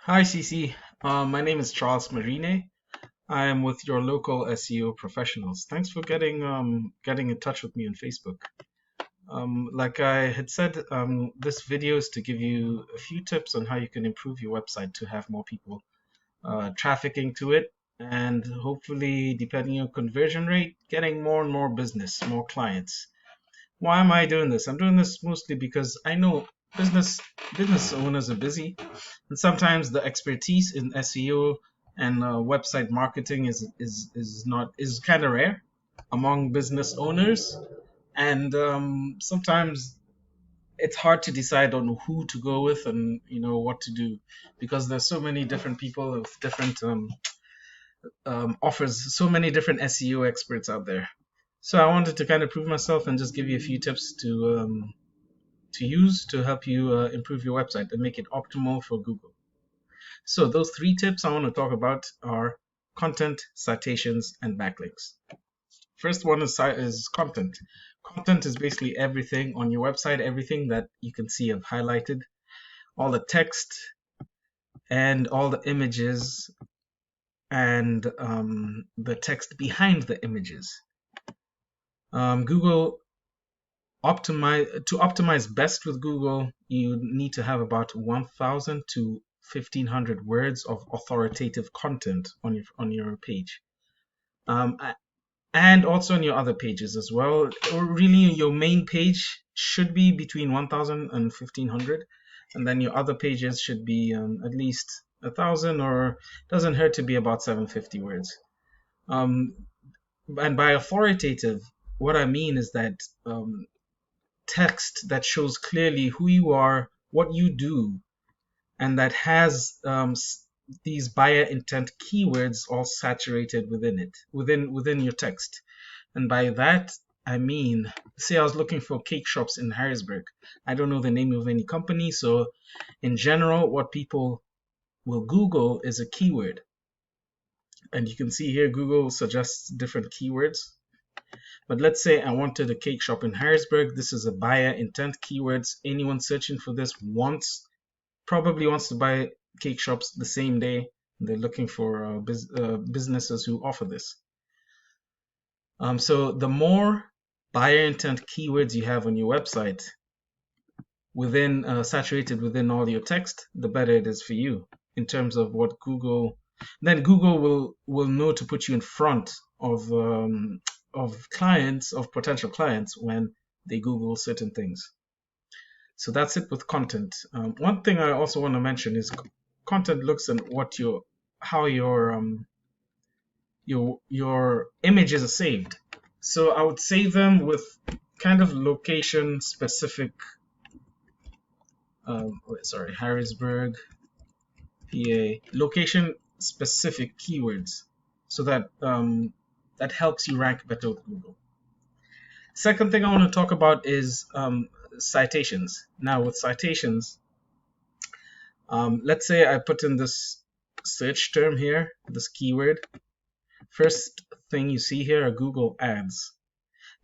Hi, Cece. My name is Charles Marine. I am with your local SEO professionals. Thanks for getting in touch with me on Facebook. Like I had said, this video is to give you a few tips on how you can improve your website to have more people trafficking to it, and hopefully, depending on conversion rate, getting more and more business, more clients. Why am I doing this? I'm doing this mostly because I know business business owners are busy, and sometimes the expertise in SEO and website marketing is kind of rare among business owners, and sometimes it's hard to decide on who to go with and what to do because there's so many different people with different offers, so many different SEO experts out there. So I wanted to kind of prove myself and just give you a few tips to use to help you improve your website and make it optimal for Google. So those three tips I want to talk about are content, citations, and backlinks. First one is content. Content is basically everything on your website, everything that you can see I've highlighted, all the text and all the images and the text behind the images. Google to optimize best with Google, you need to have about 1,000 to 1,500 words of authoritative content on your page, and also on your other pages as well. Or really, your main page should be between 1,000 and 1,500, and then your other pages should be at least 1,000, or doesn't hurt to be about 750 words. And by authoritative, what I mean is that text that shows clearly who you are, what you do, and that has these buyer intent keywords all saturated within it, within your text. And by that, I mean, say I was looking for cake shops in Harrisburg. I don't know the name of any company, so in general, what people will Google is a keyword. And you can see here, Google suggests different keywords. But let's say I wanted a cake shop in Harrisburg. This is a buyer intent keywords. Anyone searching for this probably wants to buy cake shops the same day. They're looking for businesses who offer this. So the more buyer intent keywords you have on your website, saturated within all your text, the better it is for you in terms of what Google. Then Google will know to put you in front of potential clients when they Google certain things. So that's it with content. One thing I also want to mention is content looks at how your images are saved. So I would save them with kind of location specific. Harrisburg, PA, location specific keywords, so that that helps you rank better with Google. Second thing I want to talk about is citations. Now with citations, let's say I put in this search term here, this keyword. First thing you see here are Google ads.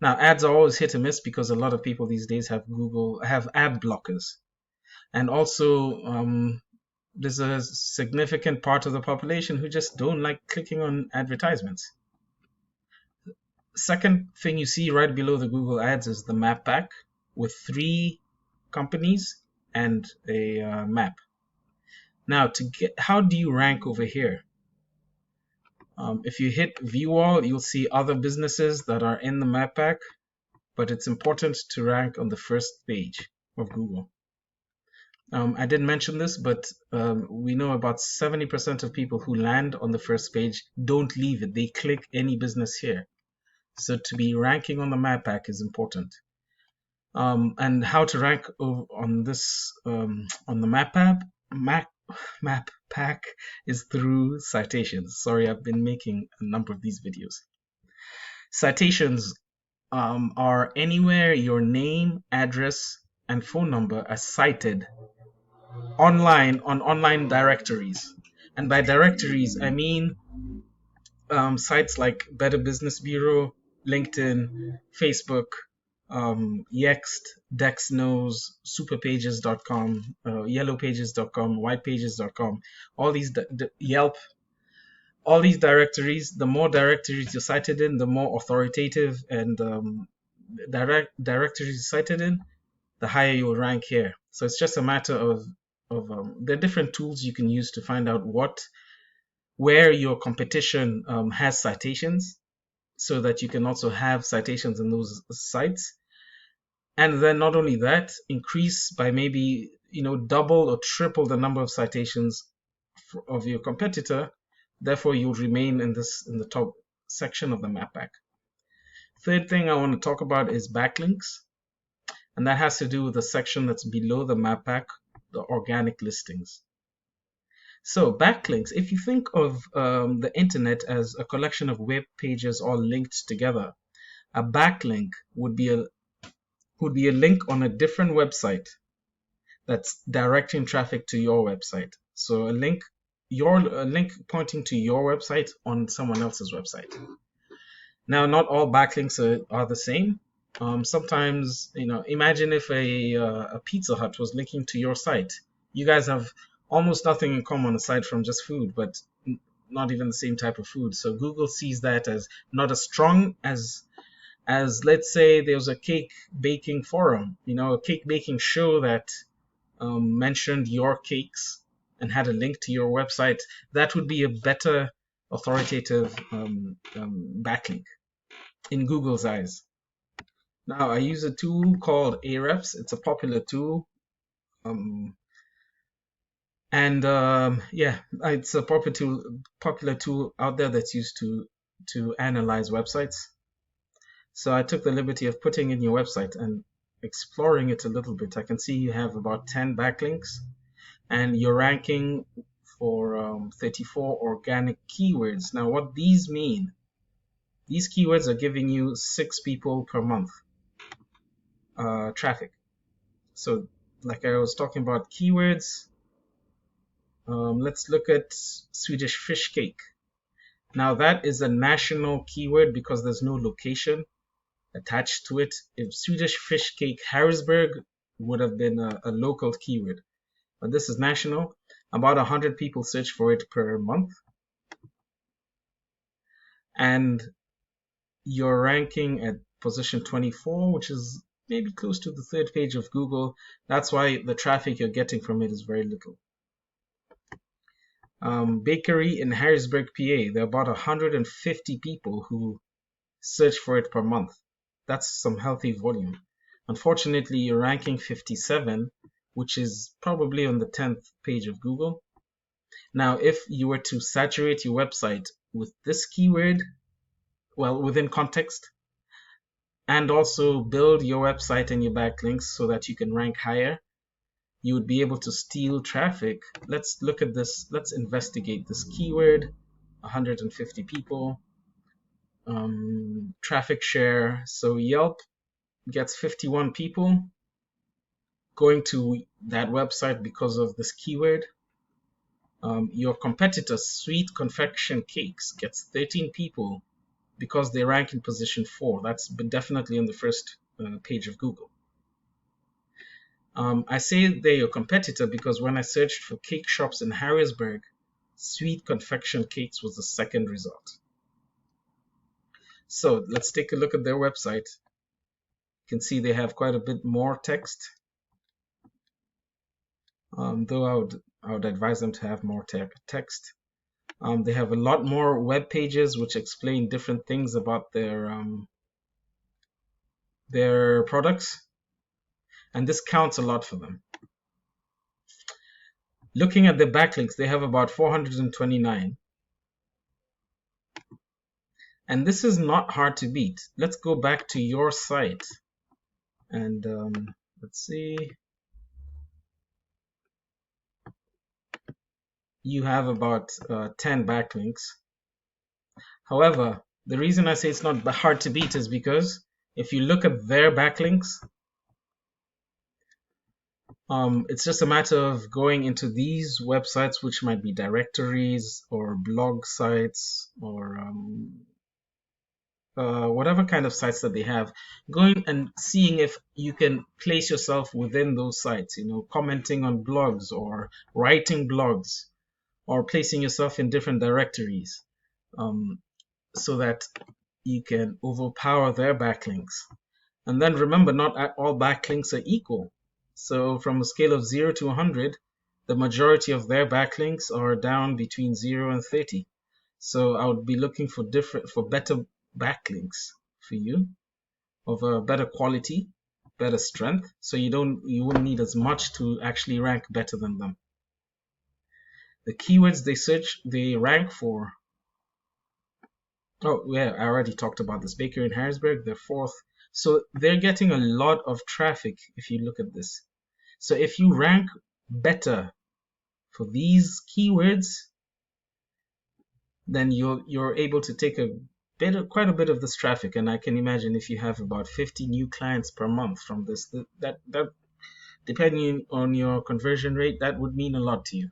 Now ads are always hit and miss because a lot of people these days have ad blockers. And also there's a significant part of the population who just don't like clicking on advertisements. Second thing you see right below the Google ads is the map pack with 3 companies and a map. Now, how do you rank over here? If you hit view all, you'll see other businesses that are in the map pack, but it's important to rank on the first page of Google. I didn't mention this, but we know about 70% of people who land on the first page don't leave it. They click any business here. So to be ranking on the map pack is important. And how to rank on this on the map pack is through citations. Sorry, I've been making a number of these videos. Citations are anywhere your name, address, and phone number are cited online on online directories. And by directories, I mean sites like Better Business Bureau, LinkedIn, Facebook, Yext, DexKnows, superpages.com, yellowpages.com, whitepages.com, all these Yelp, all these directories. The more directories you're cited in, the more authoritative and directories you're cited in, the higher you'll rank here. So it's just a matter of there are different tools you can use to find out where your competition has citations, so that you can also have citations in those sites. And then not only that, increase by maybe double or triple the number of citations of your competitor. Therefore, you'll remain in the top section of the map pack. Third thing I want to talk about is backlinks, and that has to do with the section that's below the map pack, the organic listings. So backlinks, if you think of the internet as a collection of web pages all linked together, a backlink would be a link on a different website that's directing traffic to your website. So a link pointing to your website on someone else's website. Now, not all backlinks are the same. Sometimes, imagine if a Pizza Hut was linking to your site. You guys have almost nothing in common aside from just food, but not even the same type of food. So Google sees that as not as strong as let's say there's a cake baking forum, a cake baking show that mentioned your cakes and had a link to your website. That would be a better authoritative backlink in Google's eyes. Now, I use a tool called Ahrefs. It's a popular tool. It's a popular tool out there that's used to analyze websites. So I took the liberty of putting in your website and exploring it a little bit. I can see you have about 10 backlinks, and you're ranking for 34 organic keywords. Now, what these mean, these keywords are giving you 6 people per month traffic. So like I was talking about keywords, let's look at Swedish fish cake. Now that is a national keyword because there's no location attached to it. If Swedish fish cake Harrisburg would have been a local keyword, but this is national. About 100 people search for it per month, and you're ranking at position 24, which is maybe close to the 3rd page of Google. That's why the traffic you're getting from it is very little. Bakery in Harrisburg, PA, there are about 150 people who search for it per month. That's some healthy volume. Unfortunately, you're ranking 57, which is probably on the 10th page of Google. Now, if you were to saturate your website with this keyword, well, within context, and also build your website and your backlinks so that you can rank higher, you would be able to steal traffic. Let's look at this. Let's investigate this keyword. 150 people. Traffic share. So Yelp gets 51 people going to that website because of this keyword. Your competitor, Sweet Confection Cakes, gets 13 people because they rank in position 4. That's definitely on the first page of Google. I say they're your competitor because when I searched for cake shops in Harrisburg, Sweet Confection Cakes was the 2nd result. So let's take a look at their website. You can see they have quite a bit more text. Though I would advise them to have more text. They have a lot more web pages which explain different things about their products, and this counts a lot for them. Looking at the backlinks, they have about 429. And this is not hard to beat. Let's go back to your site. And let's see. You have about 10 backlinks. However, the reason I say it's not hard to beat is because if you look at their backlinks, it's just a matter of going into these websites, which might be directories or blog sites or whatever kind of sites that they have, going and seeing if you can place yourself within those sites, commenting on blogs or writing blogs or placing yourself in different directories, um, so that you can overpower their backlinks. And then remember, not all backlinks are equal. So from a scale of 0 to 100, the majority of their backlinks are down between 0 and 30. So I would be looking for better backlinks for you of a better quality, better strength, so you wouldn't need as much to actually rank better than them. The keywords they rank for. Oh yeah, I already talked about this. Baker in Harrisburg, they're fourth. So they're getting a lot of traffic if you look at this. So if you rank better for these keywords, then you're able to take quite a bit of this traffic. And I can imagine if you have about 50 new clients per month from this, that depending on your conversion rate, that would mean a lot to you.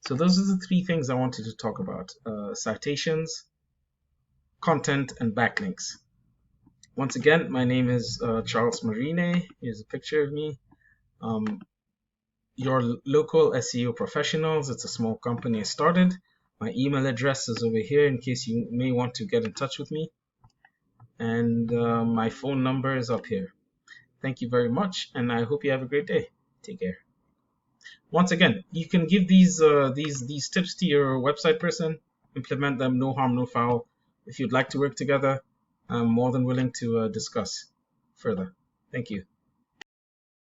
So those are the three things I wanted to talk about: citations, content, and backlinks. Once again, my name is Charles Marine. Here's a picture of me. Your local SEO professionals. It's a small company I started. My email address is over here in case you may want to get in touch with me. And my phone number is up here. Thank you very much, and I hope you have a great day. Take care. Once again, you can give these tips to your website person, implement them, no harm, no foul. If you'd like to work together, I'm more than willing to discuss further. Thank you.